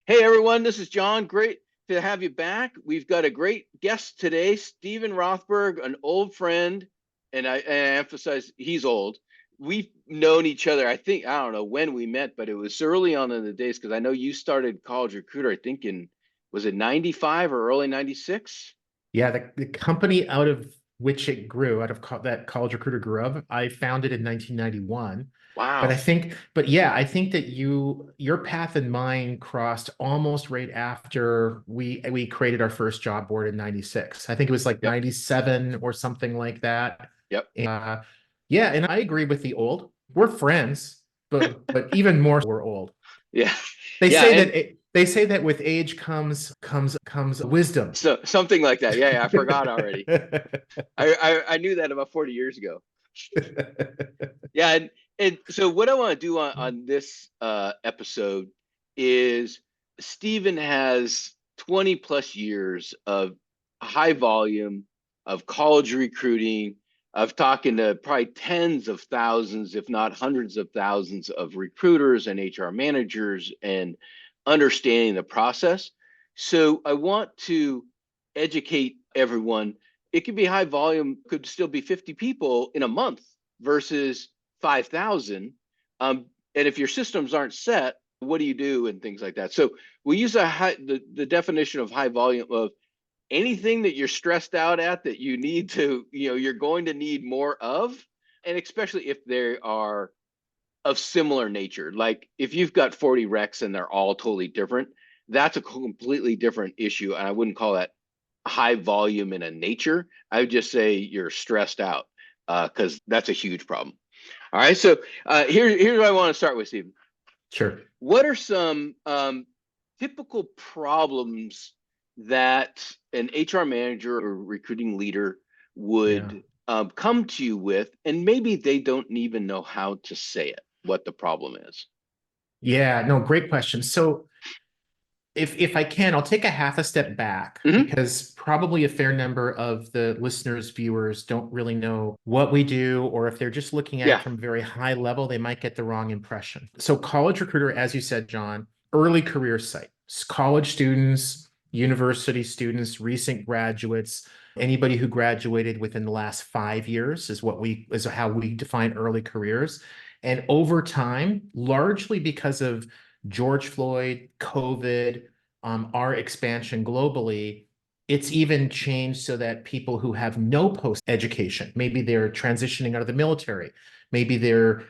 Hey everyone, this is John. Great to have you back. We've got a great guest today, Steven Rothberg, an old friend, and I emphasize he's old. We've known each other, I don't know when we met, but it was early on in the days because I know you started College Recruiter, I think was it 95 or early 96? Yeah, the company out of which it grew, that College Recruiter grew up, I founded in 1991. Wow. But yeah, I think that your path and mine crossed almost right after we created our first job board in 96. I think it was like Yep. 97 or something like that. Yep. Uh, yeah, and I agree with the old. We're friends, but even more we're old. Yeah. They Yeah. say And that with age comes wisdom. so something like that. Yeah. I forgot already. I knew that about 40 years ago. Yeah, and so what I want to do on this episode is Stephen has 20 plus years of high volume of college recruiting, of talking to probably tens of thousands, if not hundreds of thousands of recruiters and HR managers and understanding the process. So I want to educate everyone. It could be high volume, could still be 50 people in a month versus 5,000. And if your systems aren't set, what do you do and things like that? So we use the definition of high volume of anything that you're stressed out at that you need to, you're going to need more of, and especially if they are of similar nature. Like if you've got 40 recs and they're all totally different, that's a completely different issue. And I wouldn't call that high volume in a nature. I would just say you're stressed out because that's a huge problem. All right. So here's what I want to start with, Steve. Sure. What are some typical problems that an HR manager or recruiting leader Yeah. would come to you with, and maybe they don't even know how to say it, what the problem is? Yeah, no, great question. So if I can, I'll take a half a step back Hmm. because probably a fair number of the listeners, viewers don't really know what we do, or if they're just looking at it Yeah. from a very high level, they might get the wrong impression. So College Recruiter, as you said, John, early career site. College students, university students, recent graduates, anybody who graduated within the last 5 years is how we define early careers. And over time, largely because of George Floyd, COVID, our expansion globally, it's even changed so that people who have no post education, maybe they're transitioning out of the military, maybe they're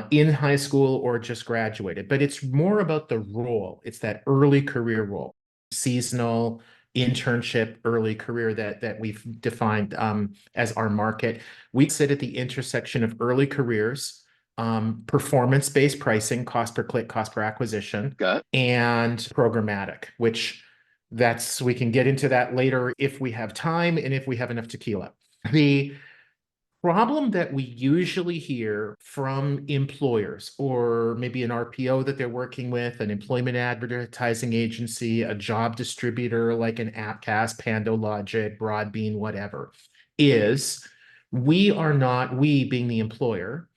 in high school or just graduated, but it's more about the role. It's that early career role, seasonal internship, early career that we've defined as our market. We sit at the intersection of early careers, performance-based pricing, cost per click, cost per acquisition, Got it. and programmatic, which we can get into that later if we have time and if we have enough tequila. The problem that we usually hear from employers, or maybe an RPO that they're working with, an employment advertising agency, a job distributor like an Appcast, PandoLogic, Broadbean, whatever, is we being the employer,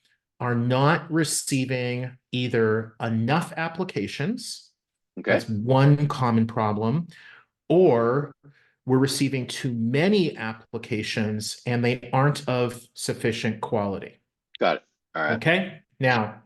are not receiving either enough applications. Okay. That's one common problem, or we're receiving too many applications and they aren't of sufficient quality. Got it. All right. Okay. Now,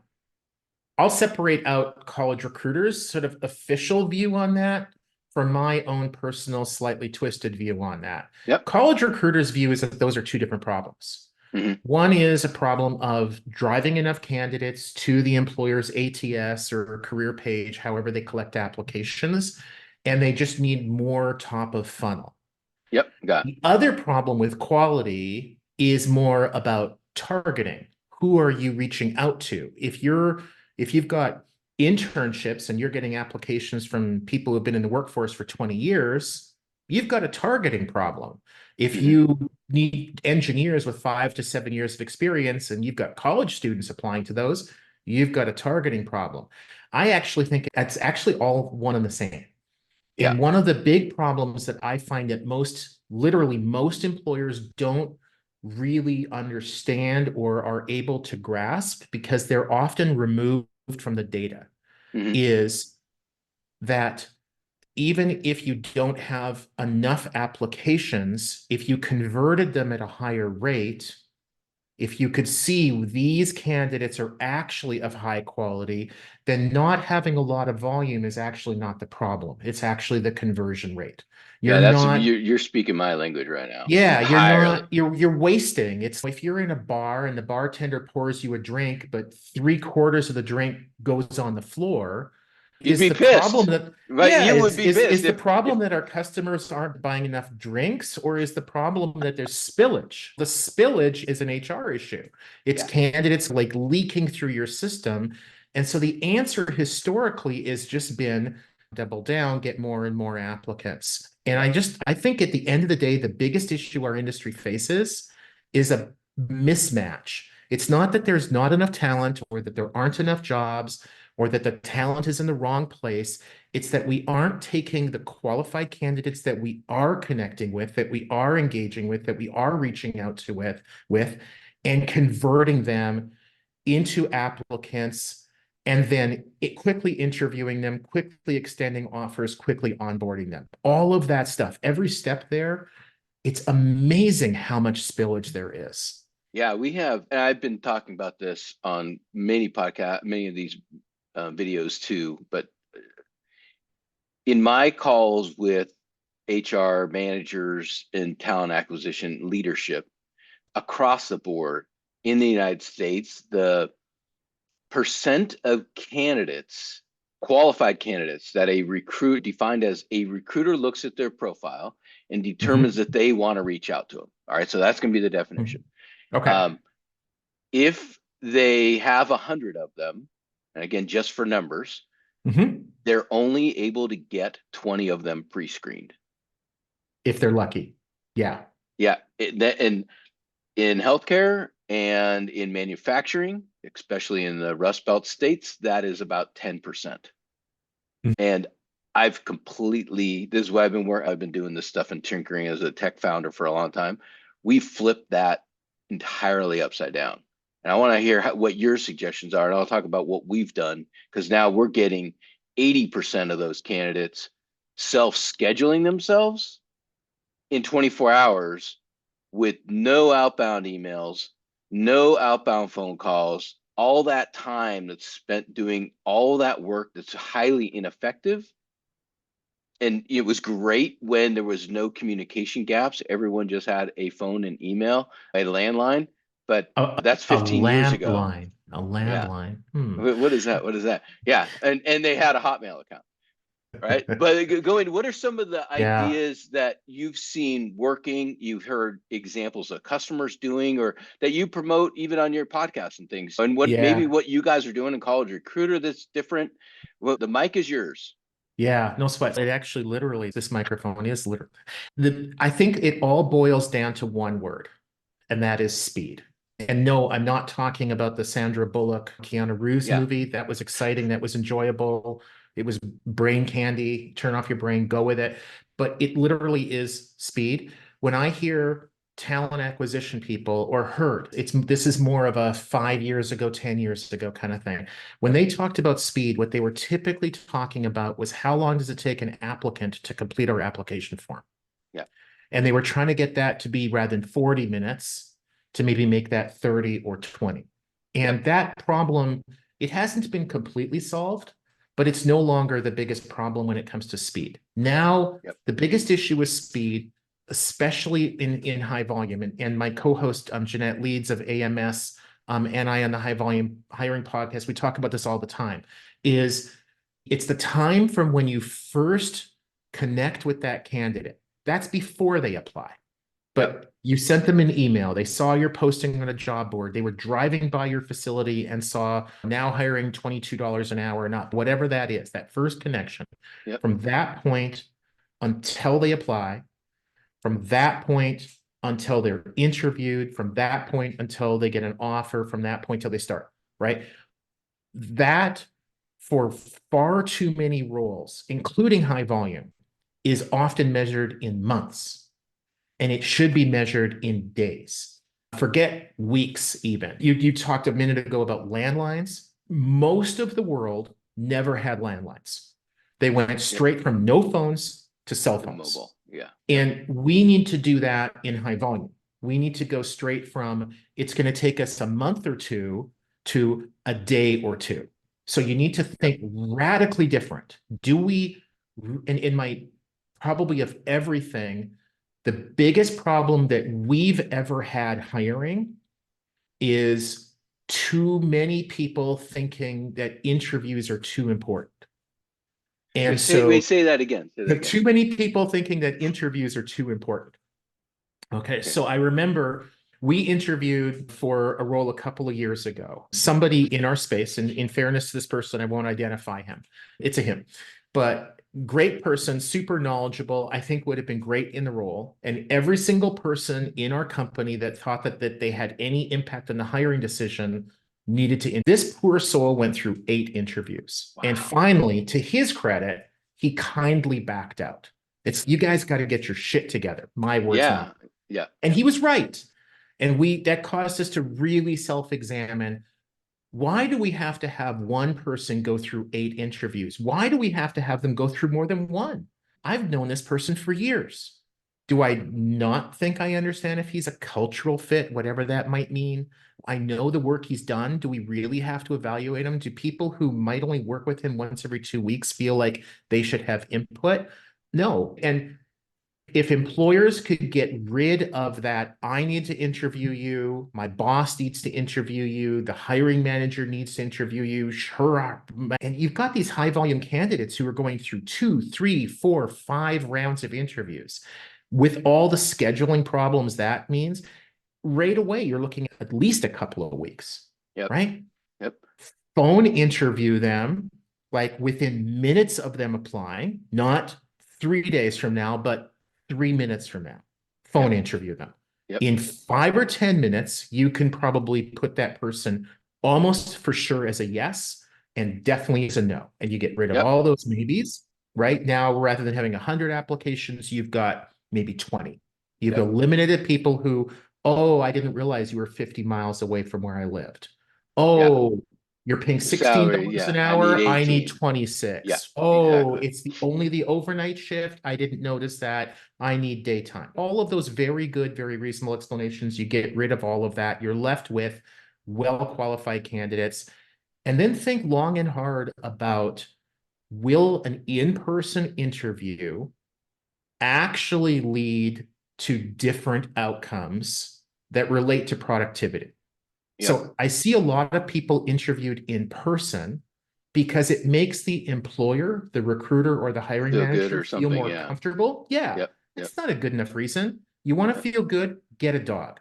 I'll separate out College Recruiter's sort of official view on that from my own personal, slightly twisted view on that. Yep. College Recruiter's view is that those are two different problems. Hmm. One is a problem of driving enough candidates to the employer's ATS or career page, however they collect applications, and they just need more top of funnel. Yep. Got it. The other problem with quality is more about targeting. Who are you reaching out to? If you've got internships and you're getting applications from people who've been in the workforce for 20 years, you've got a targeting problem. If Hmm. you need engineers with 5 to 7 years of experience and you've got college students applying to those, you've got a targeting problem. I actually think it's actually all one and the same. Yeah. And one of the big problems that I find that literally most employers don't really understand or are able to grasp because they're often removed from the data Hmm. is that even if you don't have enough applications, if you converted them at a higher rate, if you could see these candidates are actually of high quality, then not having a lot of volume is actually not the problem. It's actually the conversion rate. Yeah, You're that's not, you're speaking my language right now yeah, entirely. you're wasting. It's if you're in a bar and the bartender pours you a drink, but 3/4 of the drink goes on the floor, You'd is be the problem pissed, that, right? yeah, You would be is pissed the if problem that our customers aren't buying enough drinks, or is the problem that there's spillage? The spillage is an HR issue. It's yeah. candidates like leaking through your system. And so the answer historically is just been double down, get more and more applicants. And Yep. I think at the end of the day, the biggest issue our industry faces is a mismatch. It's not that there's not enough talent or that there aren't enough jobs or that the talent is in the wrong place. It's that we aren't taking the qualified candidates that we are connecting with, that we are engaging with, that we are reaching out to with and converting them into applicants, and then quickly interviewing them, quickly extending offers, quickly onboarding them. All of that stuff, every step there, it's amazing how much spillage there is. Yeah, we have, and I've been talking about this on many many of these videos too. But in my calls with HR managers and talent acquisition leadership across the board in the United States, the percent of candidates, qualified candidates, that a recruit defined as a recruiter looks at their profile and determines Mhm. that they want to reach out to them. All right, so that's going to be the Mhm. definition. Okay. Um, if they have 100 of them, and again, just for numbers, Mhm. they're only able to get 20 of them pre-screened. If they're lucky. Yeah. Yeah, and in healthcare and in manufacturing, especially in the Rust Belt states, that is about 10%. Mhm. And this is what I've been doing this stuff and tinkering as a tech founder for a long time. We flipped that entirely upside down. And I want to hear what your suggestions are. And I'll talk about what we've done, because now we're getting 80% of those candidates self-scheduling themselves in 24 hours with no outbound emails, no outbound phone calls, all that time that's spent doing all that work that's highly ineffective. And it was great when there was no communication gaps. Everyone just had a phone and email, a landline, but that's A 15 years ago. landline. A Yeah. landline. Hmm. What is that? What is that? Yeah. And they had a Hotmail account. Right. But going, what are some of the Yeah. ideas that you've seen working, you've heard examples of customers doing, or that you promote even on your podcast and things? And what maybe Yeah. what you guys are doing in College Recruiter that's different? Well, the mic is yours. Yeah, no sweat. It actually literally, this microphone is literally I think it all boils down to one word, and that is speed. And no, I'm not talking about the Sandra Bullock, Keanu Reeves Yeah. movie. That was exciting. That was enjoyable. It was brain candy. Turn off your brain, go with it. But it literally is speed. When I hear talent acquisition people or heard, this is more of a 5 years ago, 10 years ago kind of thing. When they talked about speed, what they were typically talking about was how long does it take an applicant to complete our application form? Yeah. And they were trying to get that to be, rather than 40 minutes, to maybe make that 30 or 20. Yep. And that problem, it hasn't been completely solved, but it's no longer the biggest problem when it comes to speed. Now, Yep. the biggest issue is speed, especially in high volume. And my co-host, Jeanette Leeds of AMS, and I on the High Volume Hiring Podcast, we talk about this all the time, it's the time from when you first connect with that candidate. That's before they apply. Yep. But you sent them an email. They saw your posting on a job board. They were driving by your facility and saw now hiring $22 an hour, not whatever that is, that first connection. Yep. From that point until they apply, from that point until they're interviewed, from that point until they get an offer, from that point till they start, right? That, for far too many roles, including high volume, is often measured in months, and it should be measured in days. Forget weeks even. You talked a minute ago about landlines. Most of the world never had landlines. They went Yep. straight from no phones to cell To phones. mobile. Yeah. And we need to do that in high volume. We need to go straight from it's going to take us a month or two to a day or two. So you need to think radically different. Do we, and in my probably of everything, the biggest problem that we've ever had hiring is too many people thinking that interviews are too important. And Wait, so say that again. Say that again. too many people thinking that interviews are too important. Okay, so I remember we interviewed for a role a couple of years ago, somebody in our space, and in fairness to this person, I won't identify him. It's a him, but great person, super knowledgeable, I think would have been great in the role. And every single person in our company that thought that they had any impact on the hiring decision needed to. This poor soul went through 8 interviews. Wow. And finally, to his credit, he kindly backed out. It's, you guys got to get your shit together. My words, not. Yeah. And he was right. And that caused us to really self-examine, why do we have to have one person go through 8 interviews? Why do we have to have them go through more than one? I've known this person for years. Do I not think I understand if he's a cultural fit, whatever that might mean? I know the work he's done. Do we really have to evaluate him? Do people who might only work with him once every 2 weeks feel like they should have input? No. And if employers could get rid of that, I need to interview you, my boss needs to interview you, the hiring manager needs to interview you, sure. And you've got these high volume candidates who are going through 2, 3, 4, 5 rounds of interviews. With all the scheduling problems that means, right away, you're looking at least a couple of weeks, right? Yep. Phone interview them, like within minutes of them applying, not 3 days from now, but 3 minutes from now. Phone interview them. In 5 or 10 minutes, you can probably put that person almost for sure as a yes and definitely as a no. And you get rid of all those maybes. Right now, rather than having 100 applications, you've got maybe 20. You've eliminated people who, oh, I didn't realize you were 50 miles away from where I lived. Oh, you're paying $16 an hour. I need 26. Oh, it's only the overnight shift. I didn't notice that. I need daytime. All of those very good, very reasonable explanations. You get rid of all of that. You're left with well-qualified candidates. And then think long and hard about, will an in-person interview actually lead to different outcomes that relate to productivity? So I see a lot of people interviewed in person because it makes the employer, the recruiter, or the hiring manager feel more comfortable. It's not a good enough reason. You want to feel good, get a dog,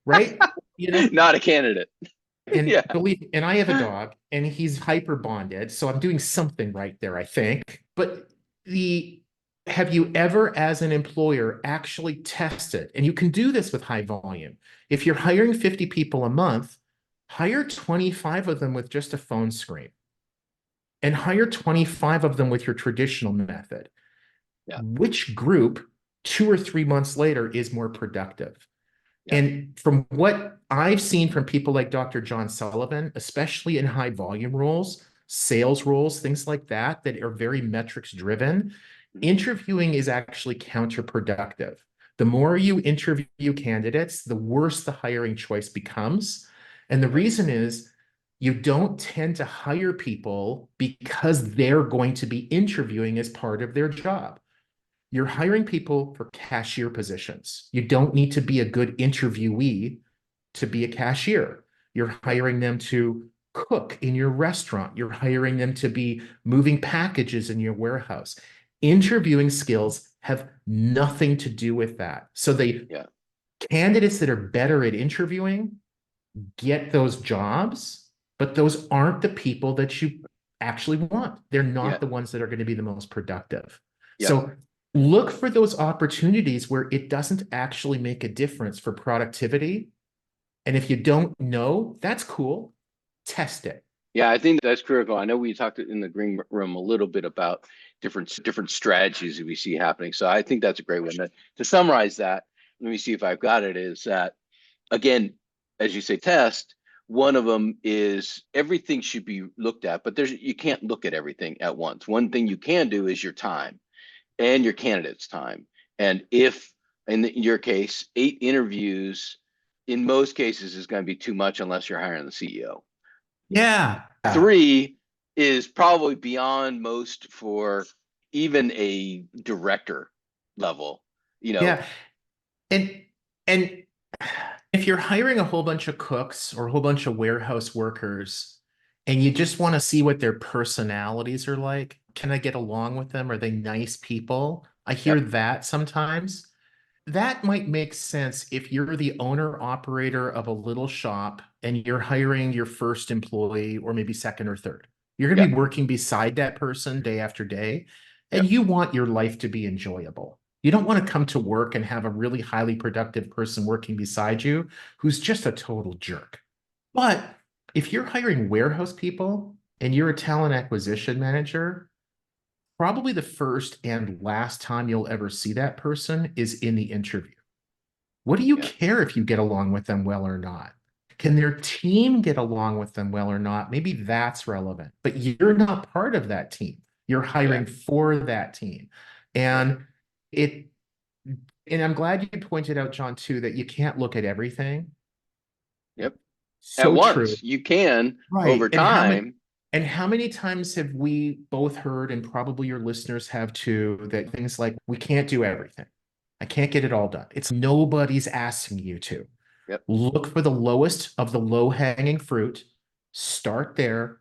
right? Not a candidate. And believe, and I have a dog, and he's hyper bonded, so I'm doing something right there, I think. But have you ever, as an employer, actually tested, and you can do this with high volume, if you're hiring 50 people a month, hire 25 of them with just a phone screen and hire 25 of them with your traditional method. Which group 2 or 3 months later is more productive? And from what I've seen from people like Dr. John Sullivan, especially in high volume roles, sales roles, things like that, that are very metrics driven, interviewing is actually counterproductive. The more you interview candidates, the worse the hiring choice becomes. And the reason is, you don't tend to hire people because they're going to be interviewing as part of their job. You're hiring people for cashier positions. You don't need to be a good interviewee to be a cashier. You're hiring them to cook in your restaurant. You're hiring them to be moving packages in your warehouse. Interviewing skills have nothing to do with that. So candidates that are better at interviewing get those jobs, but those aren't the people that you actually want. They're not the ones that are going to be the most productive. So look for those opportunities where it doesn't actually make a difference for productivity. And if you don't know, that's cool. Test it. Yeah, I think that's critical. I know we talked in the green room a little bit about different strategies that we see happening. So I think that's a great one. To summarize that, let me see if I've got it, is that, again, as you say, test, One of them is everything should be looked at, but you can't look at everything at once. One thing you can do is your time and your candidate's time. And if, in your case, 8 interviews in most cases is going to be too much unless you're hiring the CEO. Yeah. 3 is probably beyond most for even a director level, Yeah. And and if you're hiring a whole bunch of cooks or a whole bunch of warehouse workers and you just want to see what their personalities are like, can I get along with them? Are they nice people? I hear Yep. that sometimes. That might make sense if you're the owner operator of a little shop and you're hiring your first employee or maybe second or third. You're going to be Yep. working beside that person day after day, and Yep. you want your life to be enjoyable. You don't want to come to work and have a really highly productive person working beside you who's just a total jerk. But if you're hiring warehouse people and you're a talent acquisition manager, probably the first and last time you'll ever see that person is in the interview. What do you Yep. care if you get along with them well or not? Can their team get along with them well or not? Maybe that's relevant, but you're not part of that team. You're Yeah. hiring for that team. Yep. And it, and I'm glad you pointed out, John, too, that you can't look at everything. Yep. At So true. once, you can over Right. time. And how many times have we both heard, and probably your listeners have too, that things like, we can't do everything. I can't get it all done. It's nobody's asking you to. Yep. Look for the lowest of the low hanging fruit, start there,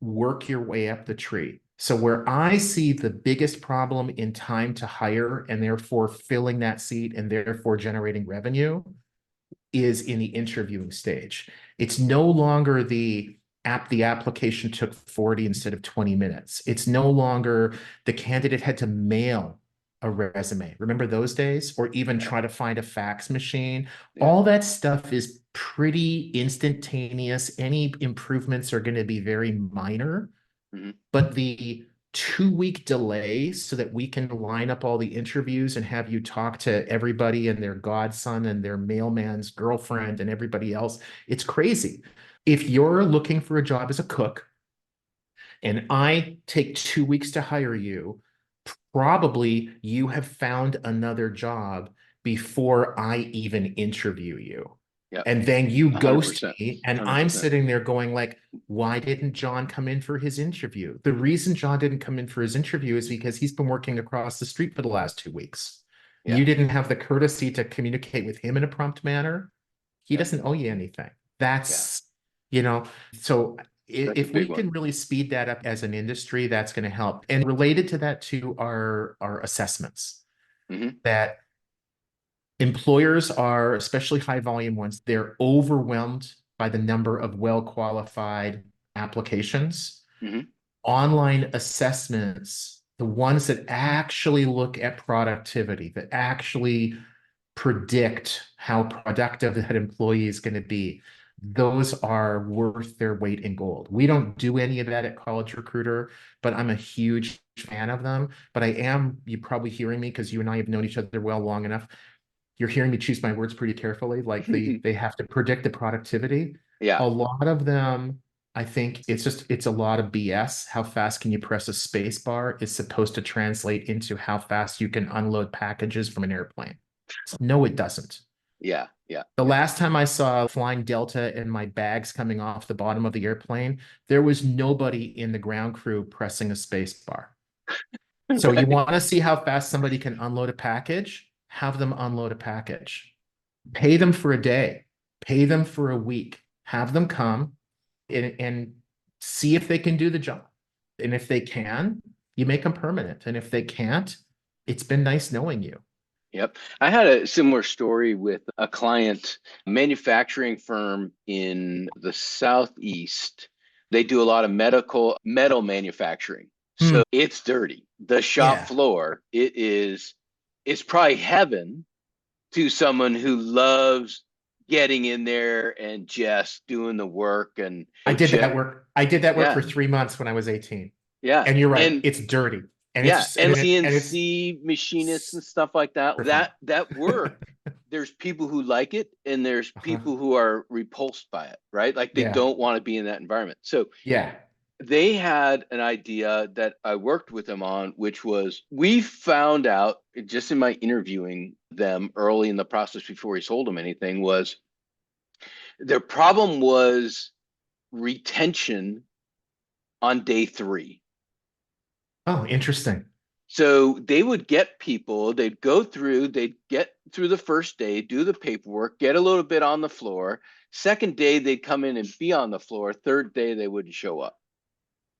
work your way up the tree. So, where I see the biggest problem in time to hire and therefore filling that seat and therefore generating revenue is in the interviewing stage. It's no longer the application took 40 instead of 20 minutes. It's no longer the candidate had to mail a resume. Remember those days? Or even Yeah. try to find a fax machine. Yeah. All that stuff is pretty instantaneous. Any improvements are going to be very minor, Mhm. but the 2 week delay so that we can line up all the interviews and have you talk to everybody and their godson and their mailman's girlfriend and everybody else, it's crazy. If you're looking for a job as a cook and I take 2 weeks to hire you, probably you have found another job before I even interview you. Yep. And then you ghost 100%. me, and I'm 100%. sitting there going like, why didn't John come in for his interview? The reason John didn't come in for his interview is because he's been working across the street for the last 2 weeks. Yeah. You didn't have the courtesy to communicate with him in a prompt manner. He Yep. doesn't owe you anything. Yeah. That's, you know, so That's a if we big can one. really speed that up as an industry, that's going to help. And related to that too are assessments Hmm. that employers are, especially high volume ones, they're overwhelmed by the number of well qualified applications. Hmm. Online assessments, the ones that actually look at productivity, that actually predict how productive that employee is going to be, those are worth their weight in gold. We don't do any of that at College Recruiter, but I'm a huge fan of them. But I am, you probably hearing me because you and I have known each other well long enough. You're hearing me choose my words pretty carefully. Like they have to predict the productivity. Yeah. A lot of them, I think it's a lot of BS. How fast can you press a space bar is supposed to translate into how fast you can unload packages from an airplane. No, it doesn't. Yeah. Yeah. The Yeah. last time I saw flying Delta and my bags coming off the bottom of the airplane, there was nobody in the ground crew pressing a space bar. So you Right. want to see how fast somebody can unload a package? Have them unload a package. Pay them for a day, pay them for a week, have them come and see if they can do the job. And if they can, you make them permanent. And if they can't, it's been nice knowing you. Yep. I had a similar story with a client, manufacturing firm in the Southeast. They do a lot of metal manufacturing. Hmm. So it's dirty. The shop Yeah. floor, it's probably heaven to someone who loves getting in there and just doing the work and I did just, that work. I did that work yeah, for 3 months when I was 18. yeah. And you're right, And it's dirty. And Yeah, it's and and it's CNC machinists and stuff like that. super fun. That work, there's people who like it and there's Uh-huh. people who are repulsed by it, right? Like they Yeah. don't want to be in that environment. So Yeah. they had an idea that I worked with them on, which was we found out just in my interviewing them early in the process before we sold them anything was their problem was retention on day 3. Oh, interesting. So they would get people, they'd get through the first day, do the paperwork, get a little bit on the floor. Second day, they'd come in and be on the floor. Third day, they wouldn't show up.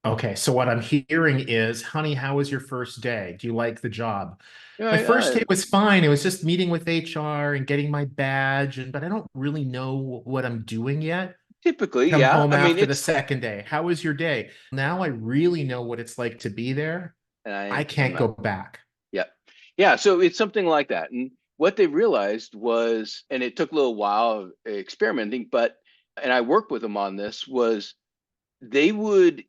Okay, so what I'm hearing is, honey, how was your first day? Do you like the job? You know, My first day was fine. It was just meeting with HR and getting my badge, and but I don't really know what I'm doing yet. typically, Come yeah. home I mean, after the it's, second day. How was your day? Now I really know what it's like to be there. I I'm can't not, go back. yeah. Yeah. So it's something like that. And what they realized was, and it took a little while of experimenting, and I worked with them on this, was they would,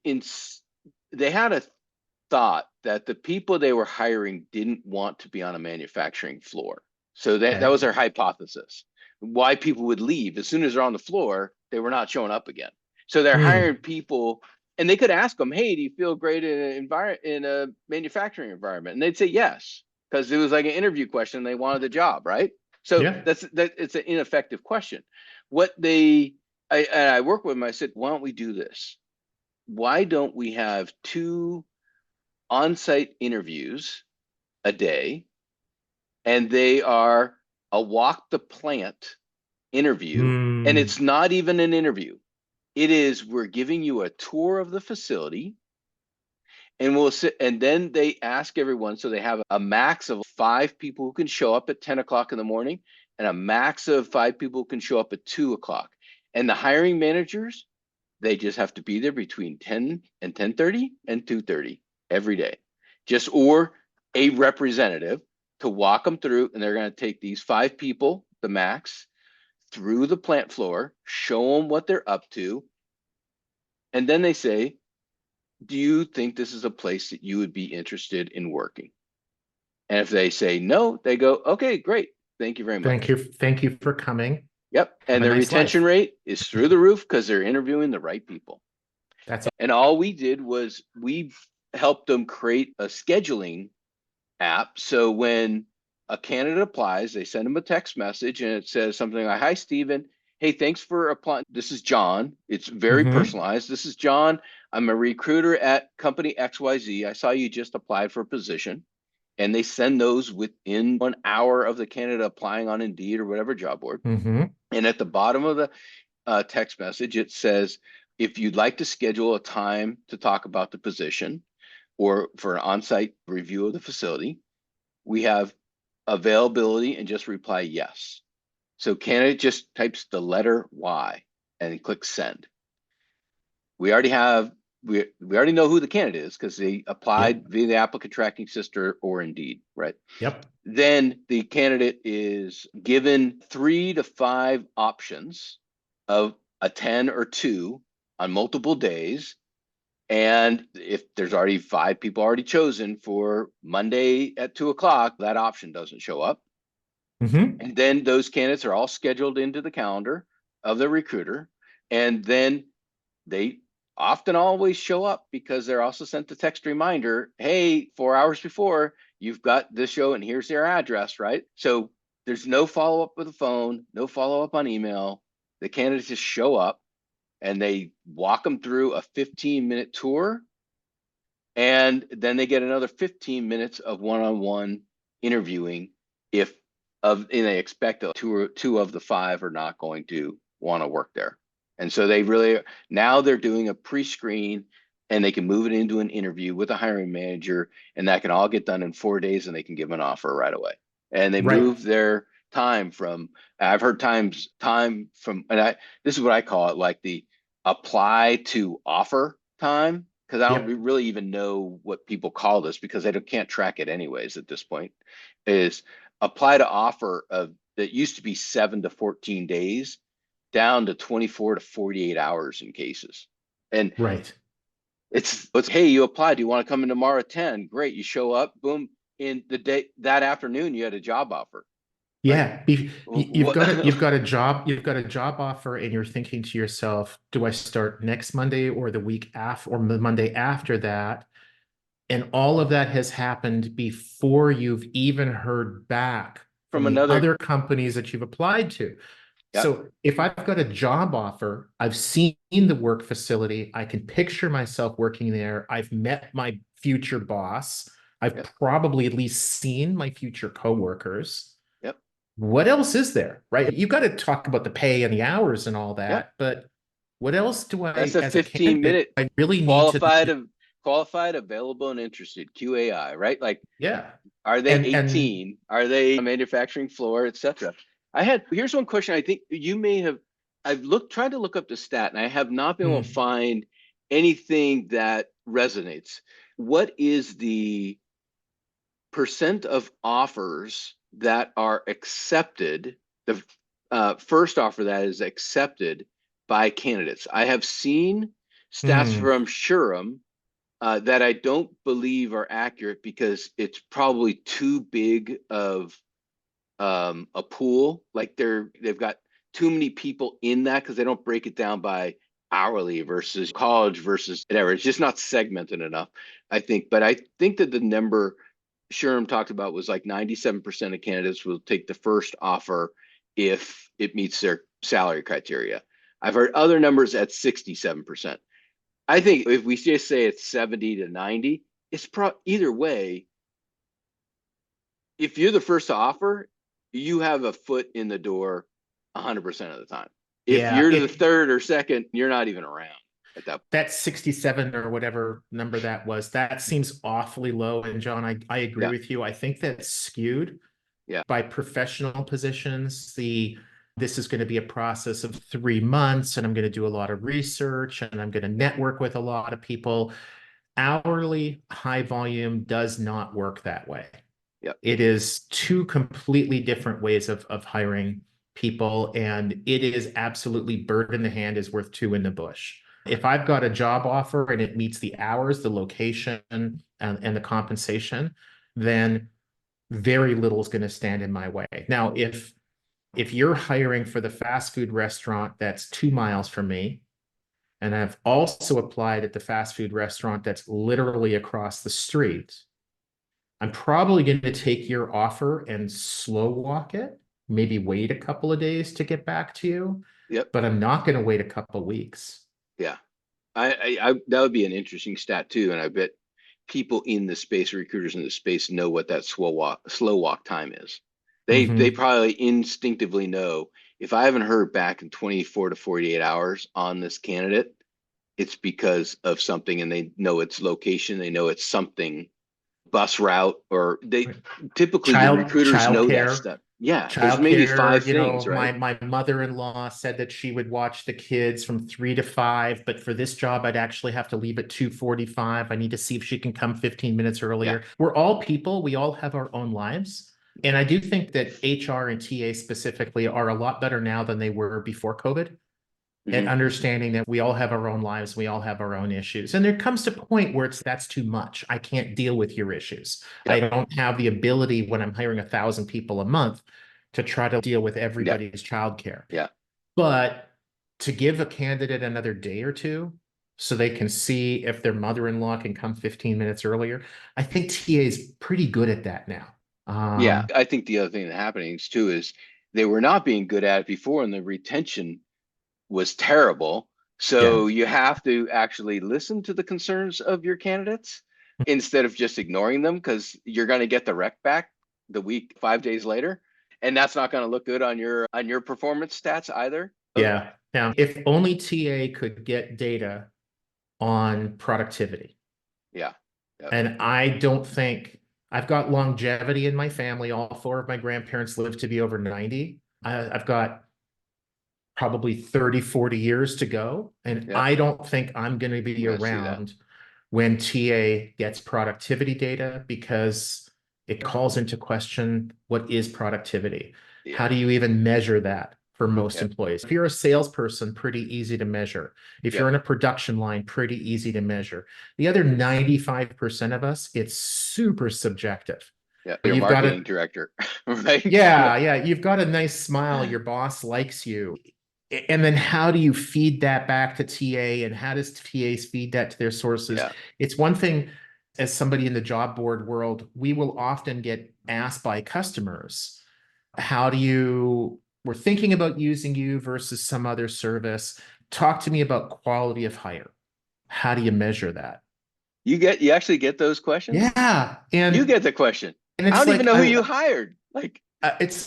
they had a thought that the people they were hiring didn't want to be on a manufacturing floor. So that Okay. was their hypothesis. Why people would leave as soon as they're on the floor, they were not showing up again. So they're hiring Hmm. people, and they could ask them, "Hey, do you feel great in an environment in a manufacturing environment?" And they'd say yes, because it was like an interview question. They wanted the job, right? So Yeah. that it's an ineffective question. What I work with them. I said, "Why don't we do this? Why don't we have 2 on-site interviews a day, and they are a walk the plant interview, and Hmm. it's not even an interview. It is we're giving you a tour of the facility, and we'll sit, and then they ask everyone, so they have a max of 5 people who can show up at 10 o'clock in the morning, and a max of 5 people who can show up at 2 o'clock. And the hiring managers, they just have to be there between 10 and 10:30 and 2:30 every day. Just or a representative to walk them through, and they're going to take these 5 people, the max, through the plant floor, show them what they're up to, and then they say, "Do you think this is a place that you would be interested in working?" And if they say no, they go, "Okay, great. Thank you very Thank much." you. Thank you for coming. Yep. Have And a their nice retention life. rate is through the roof because they're interviewing the right people. That's And all we did was we helped them create a scheduling app. So when a candidate applies, they send them a text message and it says something like, "Hi, Steven. Hey, thanks for applying. This is John." It's very mm-hmm. personalized. "This is John. I'm a recruiter at company XYZ. I saw you just applied for a position." And they send those within 1 hour of the candidate applying on Indeed or whatever job board. Mm-hmm. And at the bottom of the text message, it says, "If you'd like to schedule a time to talk about the position or for an on-site review of the facility, we have availability," and just reply yes. So candidate just types the letter Y and clicks send. We already have we already know who the candidate is because they applied Yep. via the applicant tracking system or Indeed, right? Yep. Then the candidate is given 3 to 5 options of a 10 or 2 on multiple days. And if there's already 5 people already chosen for Monday at 2 o'clock, that option doesn't show up. Mm-hmm. And then those candidates are all scheduled into the calendar of the recruiter. And then they often always show up because they're also sent the text reminder, "Hey, 4 hours before, you've got this show and here's their address," right? So there's no follow up with the phone, no follow up on email. The candidates just show up and they walk them through a 15-minute tour, and then they get another 15 minutes of one-on-one interviewing if and they expect two of the 5 are not going to want to work there. And so they really, now they're doing a pre-screen and they can move it into an interview with a hiring manager, and that can all get done in 4 days, and they can give an offer right away. And they Right. move their time from, I've heard time from, this is what I call it, like the apply to offer time, because I don't Yep. really even know what people call this because they can't track it anyways at this point, is apply to offer of that used to be 7 to 14 days down to 24 to 48 hours in cases. And Right. It's hey, you applied. Do you want to come in tomorrow at 10? Great. You show up, boom. In the day that afternoon, you had a job offer. Like Yeah, you've what? got you've got a job offer, and you're thinking to yourself, do I start next Monday or the week after or the Monday after that? And all of that has happened before you've even heard back from From the another. other companies that you've applied to. Yep. So if I've got a job offer, I've seen the work facility, I can picture myself working there. I've met my future boss. I've Yep. probably at least seen my future coworkers. Yep. What else is there, right? You've got to talk about the pay and the hours and all Yep. that, but what else do That's I, a as a 15 candidate, minute I really need to, qualified of qualified, available, and interested QAI, right? Like, yeah. are they And 18? Are they on manufacturing floor, etc.? Here's one question I think you may have. I've tried to look up the stat, and I have not been able to mm, find anything that resonates. What is the percent of offers that are accepted? The first offer that is accepted by candidates. I have seen stats mm, from Shuram that I don't believe are accurate because it's probably too big of a pool. Like they've got too many people in that because they don't break it down by hourly versus college versus whatever. It's just not segmented enough, I think. But I think that the number Sherm talked about was like 97% of candidates will take the first offer if it meets their salary criteria. I've heard other numbers at 67%. I think if we just say it's 70 to 90, it's either way. If you're the first to offer, you have a foot in the door 100% of the time. If yeah, you're the third or second, you're not even around at that point. that 67 or whatever number that was, that seems awfully low. And John, I agree Yeah. with you. I think that's skewed Yeah. by professional positions. This is going to be a process of 3 months, and I'm going to do a lot of research, and I'm going to network with a lot of people. Hourly high volume does not work that way. Yeah. It is two completely different ways of hiring people, and it is absolutely bird in the hand is worth two in the bush. If I've got a job offer and it meets the hours, the location, and the compensation, then very little is going to stand in my way. Now, if you're hiring for the fast food restaurant that's 2 miles from me, and I've also applied at the fast food restaurant that's literally across the street, I'm probably going to take your offer and slow walk it, maybe wait a couple of days to get back to you, Yep. but I'm not going to wait a couple of weeks. Yeah. I that would be an interesting stat too, and I bet people in the space, recruiters in the space, know what that slow walk time is. They Mm-hmm. probably instinctively know if I haven't heard back in 24 to 48 hours on this candidate, it's because of something, and they know its location, they know it's something, bus route, or they typically the recruiters know that Childcare. stuff. Yeah, there's maybe five Childcare, things, right? my mother-in-law said that she would watch the kids from 3 to 5, but for this job, I'd actually have to leave at 2:45. I need to see if she can come 15 minutes Yeah. earlier. We're all people, we all have our own lives. And I do think that HR and TA specifically are a lot better now than they were before COVID, and Hmm. understanding that we all have our own lives, we all have our own issues. And there comes a point where that's too much. I can't deal with your issues. I Yep. don't have the ability when I'm hiring 1,000 people a month to try to deal with Yep. everybody's childcare. Yeah. But to give a candidate another day or two so they can see if their mother-in-law can come 15 minutes earlier, I think TA is pretty good at that now. Yeah. I think the other thing that happening too is they were not being good at it before, and the retention was terrible. Yeah. So you have to actually listen to the concerns of your candidates instead of just ignoring them, because you're going to get the rec back the week 5 days later, and that's not going to look good on your performance stats either. Yeah. Now, if only TA could get data on productivity. Yeah. Yep. And I don't think I've got longevity in my family. All four of my grandparents lived to be over 90. I've got probably 30, 40 years to go. And Yep. I don't think I'm going to be I see that. around when TA gets productivity data, because it calls into question what is productivity? How Yeah. do you even measure that for most Yep. employees. If you're a salesperson, pretty easy to measure. If you're Yep. in a production line, pretty easy to measure. The other 95% of us, it's super subjective. Yeah. Your You've got marketing to, director, right? yeah, you've got a nice smile, your boss likes you. And then how do you feed that back to TA, and how does TAs feed that to their sources? Yeah. It's one thing, as somebody in the job board world, we will often get asked by customers, we're thinking about using you versus some other service. Talk to me about quality of hire. How do you measure that? You actually get those questions? Yeah. You get the question. And I it's don't even like, know who you hired. Like,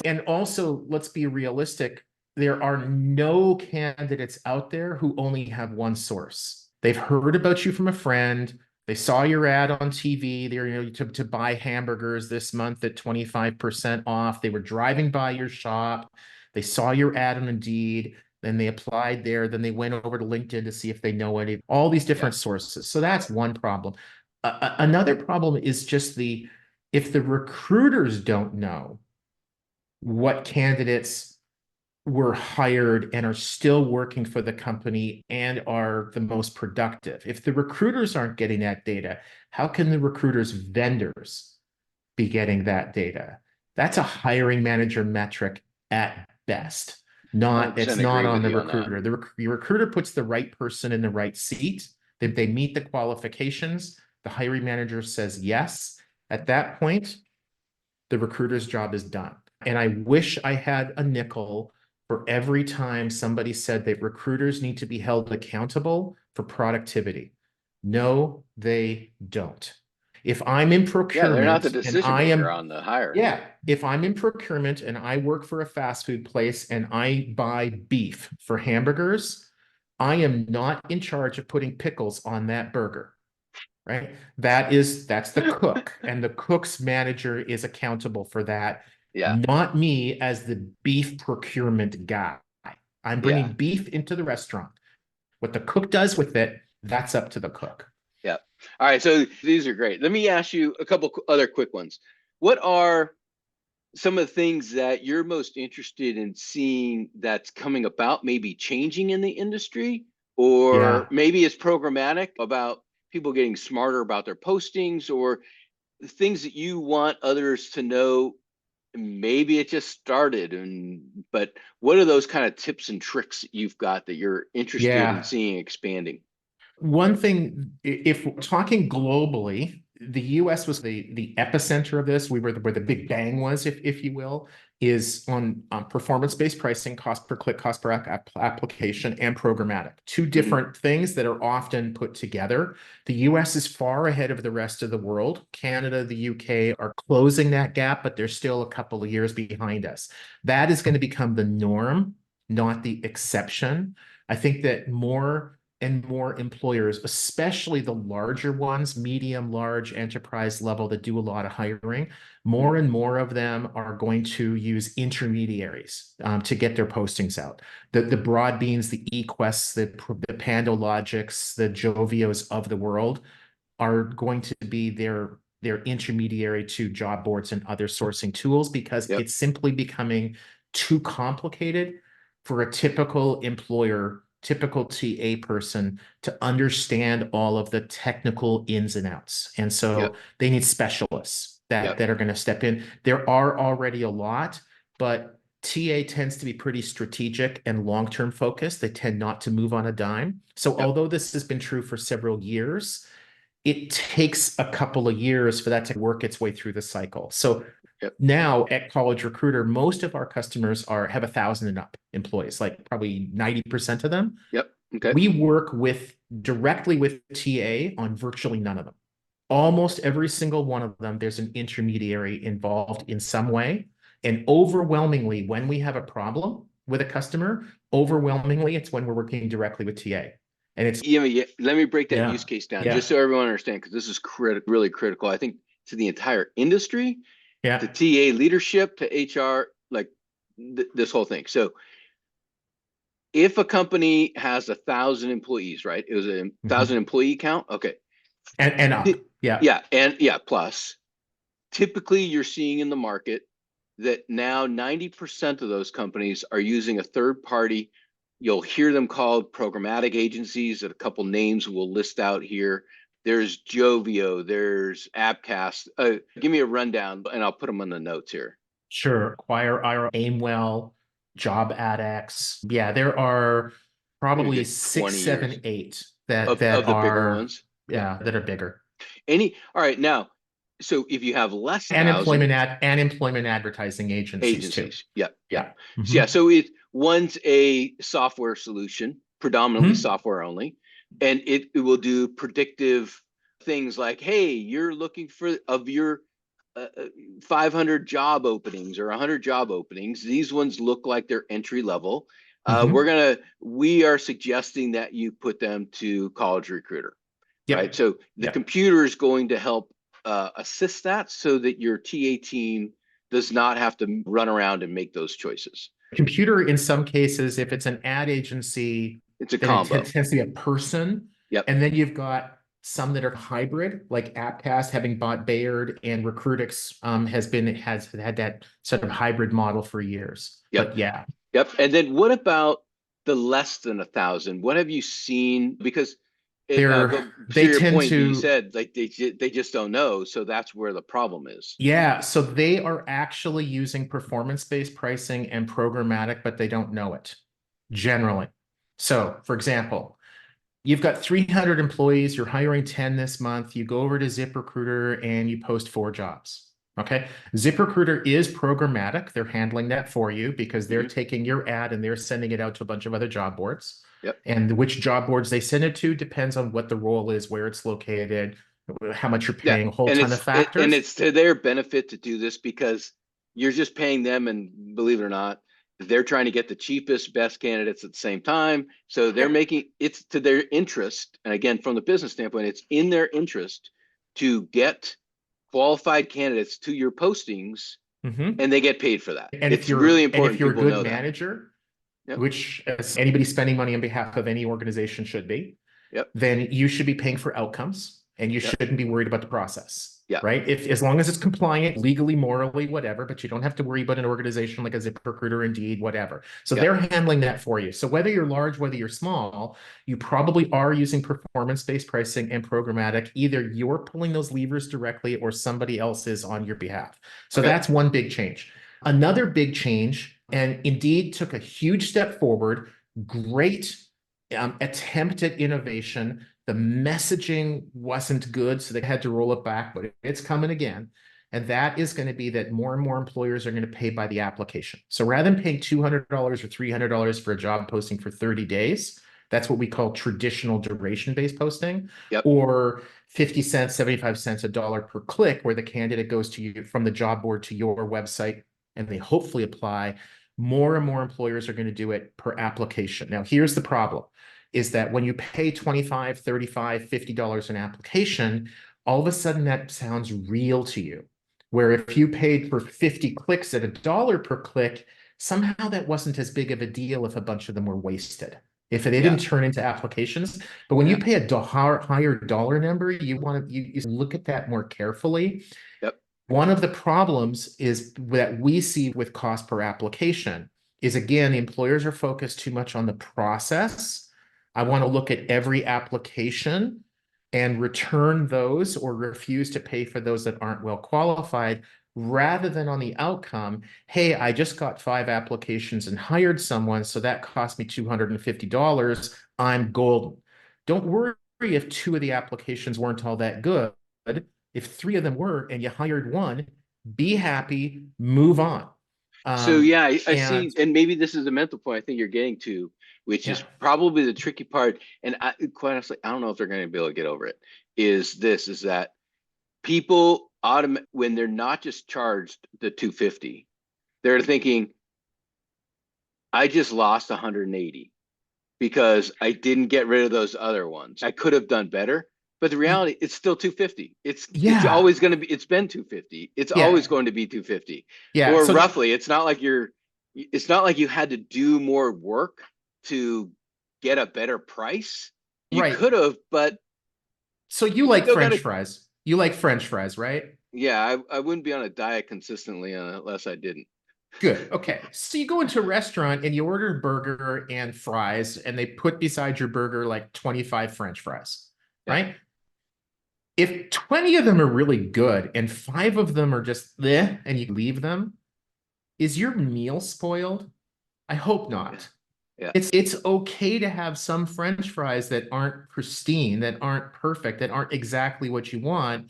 and also, let's be realistic. There are no candidates out there who only have one source. They've heard about you from a friend. They saw your ad on TV. They're, to buy hamburgers this month at 25% off. They were driving by your shop. They saw your ad on Indeed. Then they applied there. Then they went over to LinkedIn to see if they know all these yeah. different sources. So that's one problem. Another problem is just if the recruiters don't know what candidates were hired and are still working for the company and are the most productive. If the recruiters aren't getting that data, how can the recruiters' vendors be getting that data? That's a hiring manager metric at best. It's 100% not agree on with the you on that. recruiter. The recruiter puts the right person in the right seat. If they meet the qualifications, the hiring manager says yes. At that point, the recruiter's job is done. And I wish I had a nickel for every time somebody said that recruiters need to be held accountable for productivity. No, they don't. If I'm in Yeah, they're not the procurement and decision maker on the hire. yeah, if I'm in procurement and I work for a fast food place and I buy beef for hamburgers, I am not in charge of putting pickles on that burger, right? That's the cook, and the cook's manager is accountable for that, Yeah. not me as the beef procurement guy. I'm Yeah. bringing beef into the restaurant. What the cook does with it, that's up to the cook. Yeah. All right. So these are great. Let me ask you a couple other quick ones. What are some of the things that you're most interested in seeing that's coming about, maybe changing in the industry, or Yeah. maybe it's programmatic about people getting smarter about their postings, or things that you want others to know? Maybe it just started, but what are those kind of tips and tricks that you've got that you're interested in Yeah. seeing expanding? One thing, if we're talking globally, the US was the epicenter of this. We were where the big bang was, if you will, is on performance-based pricing, cost per click, cost per application, and programmatic. Two different things that are often put together. The US is far ahead of the rest of the world. Canada, the UK are closing that gap, but they're still a couple of years behind us. That is going to become the norm, not the exception. I think that more and more employers, especially the larger ones, medium, large enterprise level that do a lot of hiring, more and more of them are going to use intermediaries to get their postings out. The Broadbeans, the eQuests, the PandoLogics, the Jovios of the world are going to be their intermediary to job boards and other sourcing tools, because Yep. it's simply becoming too complicated for a typical employer, typical TA person to understand all of the technical ins and outs. And so Yep. they need specialists Yep. that are going to step in. There are already a lot, but TA tends to be pretty strategic and long-term focused. They tend not to move on a dime. So Yep. although this has been true for several years, it takes a couple of years for that to work its way through the cycle. So Yep. now at College Recruiter, most of our customers have 1,000 and up employees, like probably 90% of them. Yep. Okay. We work directly with TA on virtually none of them. Almost every single one of them, there's an intermediary involved in some way. And overwhelmingly, when we have a problem with a customer, overwhelmingly, it's when we're working directly with TA. And it's Let me break that yeah, use case down just yeah, so everyone understands, because this is really critical. I think to the entire industry, to yeah. TA leadership, to HR, like this whole thing. So if a company has 1,000 employees, right? It was a 1,000 employee count. Okay. And up. Yeah. Yeah. And yeah, plus typically you're seeing in the market that now 90% of those companies are using a third party. You'll hear them called programmatic agencies, that a couple names we'll list out here. There's Jovio, there's Appcast. Give me a rundown and I'll put them on the notes here. Sure. Acquire, Aimwell, Job AdX. Yeah, there are probably 6, 7, 8 that of the bigger are, ones. yeah, that are bigger. All right, now, so if you have less and employment advertising agencies too. Yep. Yeah. So, yeah. So one's a software solution, predominantly software only, and it will do predictive things like, hey, you're looking for of your 500 job openings or 100 job openings. These ones look like they're entry level. We are suggesting that you put them to College Recruiter. Yep. Right. So the computer is going to help assist that so that your TA team does not have to run around and make those choices. Computer, in some cases, if it's an ad agency, it's a combo. It tends to be a person. Yep. And then you've got some that are hybrid, like Appcast, having bought Bayard, and Recruitix has had that sort of hybrid model for years. Yep. But yeah. Yep. And then what about the less than 1,000? What have you seen? Because they tend to, you said like they just don't know, so that's where the problem is. Yeah, so they are actually using performance-based pricing and programmatic, but they don't know it generally. So, for example, you've got 300 employees, you're hiring 10 this month, you go over to ZipRecruiter and you post 4 jobs. Okay, ZipRecruiter is programmatic. They're handling that for you because they're taking your ad and they're sending it out to a bunch of other job boards. Yep. And which job boards they send it to depends on what the role is, where it's located, how much you're paying, a whole ton of factors. And it's to their benefit to do this because you're just paying them, and believe it or not, they're trying to get the cheapest, best candidates at the same time. So they're making it's to their interest. And again, from the business standpoint, it's in their interest to get qualified candidates to your postings, and they get paid for that. And it's really important. And if you're a good manager, which as anybody spending money on behalf of any organization should be, then you should be paying for outcomes, and you shouldn't be worried about the process. Right. As long as it's compliant, legally, morally, whatever, but you don't have to worry about an organization like a ZipRecruiter, Indeed, whatever. So they're handling that for you. So whether you're large, whether you're small, you probably are using performance-based pricing and programmatic. Either you're pulling those levers directly or somebody else is on your behalf. So that's one big change. Another big change, and Indeed took a huge step forward, great attempt at innovation. The messaging wasn't good, so they had to roll it back, but it's coming again. And that is going to be that more and more employers are going to pay by the application. So rather than paying $200 or $300 for a job posting for 30 days, that's what we call traditional duration-based posting, or 50 cents, 75 cents, $1 per click, where the candidate goes to you from the job board to your website, and they hopefully apply. More and more employers are going to do it per application. Now, here's the problem. Is that when you pay $25, $35, $50 an application, all of a sudden that sounds real to you. Where if you paid for 50 clicks at $1 per click, somehow that wasn't as big of a deal if a bunch of them were wasted, if they didn't turn into applications. But when you pay a higher dollar number, you want to you look at that more carefully. One of the problems is that we see with cost per application is, again, the employers are focused too much on the process. I want to look at every application and return those or refuse to pay for those that aren't well qualified, rather than on the outcome. Hey, I just got 5 applications and hired someone, so that cost me $250. I'm golden. Don't worry if 2 of the applications weren't all that good. If 3 of them were and you hired 1, be happy, move on. So yeah, I see, and maybe this is a mental point I think you're getting to, which is probably the tricky part. And quite honestly, I don't know if they're going to be able to get over it. Is that people when they're not just charged the $250, they're thinking, I just lost 180 because I didn't get rid of those other ones. I could have done better. But the reality, it's still $250. It's always going to be. It's been $250. It's always going to be $250. Or so roughly. It's not like you had to do more work to get a better price. You could have, but so you like French fries. You like French fries, right? Yeah, I wouldn't be on a diet consistently unless I didn't. Good. Okay. So you go into a restaurant and you order a burger and fries, and they put beside your burger like 25 French fries, Yeah, right? If 20 of them are really good and five of them are just bleh, and you leave them, is your meal spoiled? I hope yeah, not. yeah, It's okay to have some French fries that aren't pristine, that aren't perfect, that aren't exactly what you want,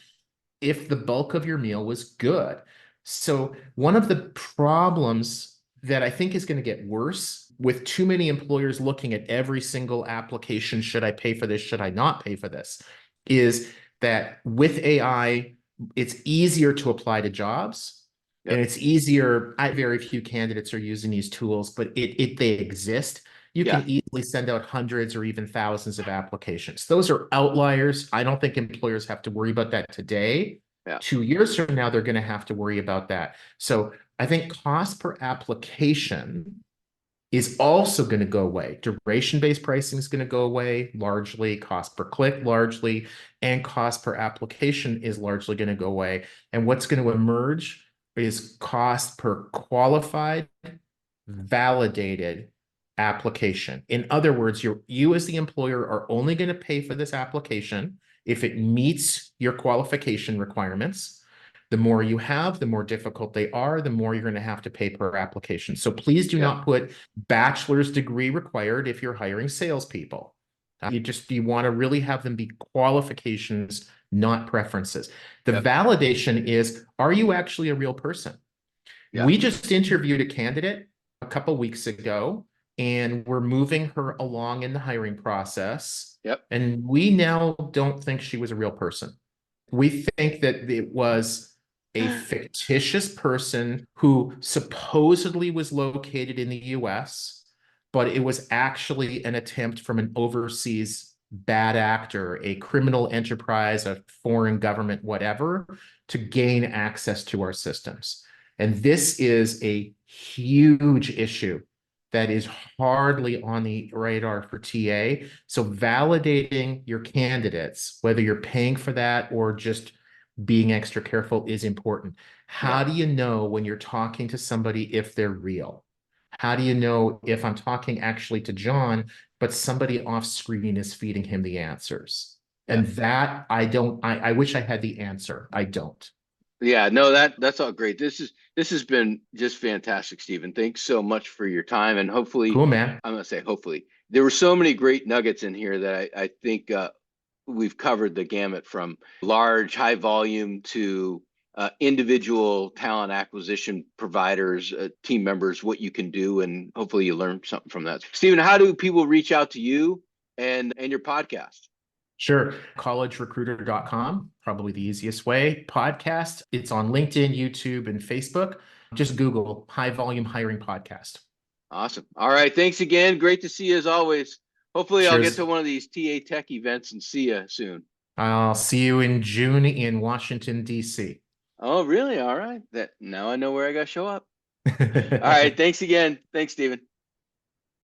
if the bulk of your meal was good. So one of the problems that I think is going to get worse with too many employers looking at every single application, should I pay for this? Should I not pay for this? Is that with AI, it's easier to apply to jobs. yeah, And it's easier. Very few candidates are using these tools, but they exist. You can yeah, easily send out hundreds or even thousands of applications. Those are outliers. I don't think employers have to worry about that today. yeah, 2 years from now, they're going to have to worry about that. So I think cost per application is also going to go away. Duration-based pricing is going to go away largely, cost per click largely, and cost per application is largely going to go away. And what's going to emerge is cost per qualified, validated application. In other words, you as the employer are only going to pay for this application if it meets your qualification requirements. The more you have, the more difficult they are, the more you're going to have to pay per application. So please do yeah, not put bachelor's degree required if you're hiring salespeople. You want to really have them be qualifications, not preferences. The yeah, validation is, are you actually a real person? yeah, We just interviewed a candidate a couple weeks ago, and we're moving her along in the hiring process. yep, And we now don't think she was a real person. We think that it was a fictitious person who supposedly was located in the US, but it was actually an attempt from an overseas bad actor, a criminal enterprise, a foreign government, whatever, to gain access to our systems. And this is a huge issue that is hardly on the radar for TA. So validating your candidates, whether you're paying for that or just being extra careful, is important. yeah, How do you know when you're talking to somebody if they're real? How do you know if I'm talking actually to John, but somebody off screen is feeding him the answers? yeah. And that I wish I had the answer. I don't. Yeah, no, that's all great. This has been just fantastic, Stephen. Thanks so much for your time, and hopefully, Cool, man. I'm gonna say hopefully, there were so many great nuggets in here that I think we've covered the gamut from large, high volume to individual talent acquisition providers, team members, what you can do, and hopefully you learned something from that. Stephen, how do people reach out to you and your podcast? Sure. Collegerecruiter.com, probably the easiest way. Podcast, it's on LinkedIn, YouTube, and Facebook. Just Google High Volume Hiring Podcast. Awesome. All right. Thanks again. Great to see you as always. Hopefully, I'll get to Cheers. one of these TA Tech events and see you soon. I'll see you in June in Washington, D.C. Oh, really? All right. That now I know where I got to show up. All right. Thanks again. Thanks, Stephen.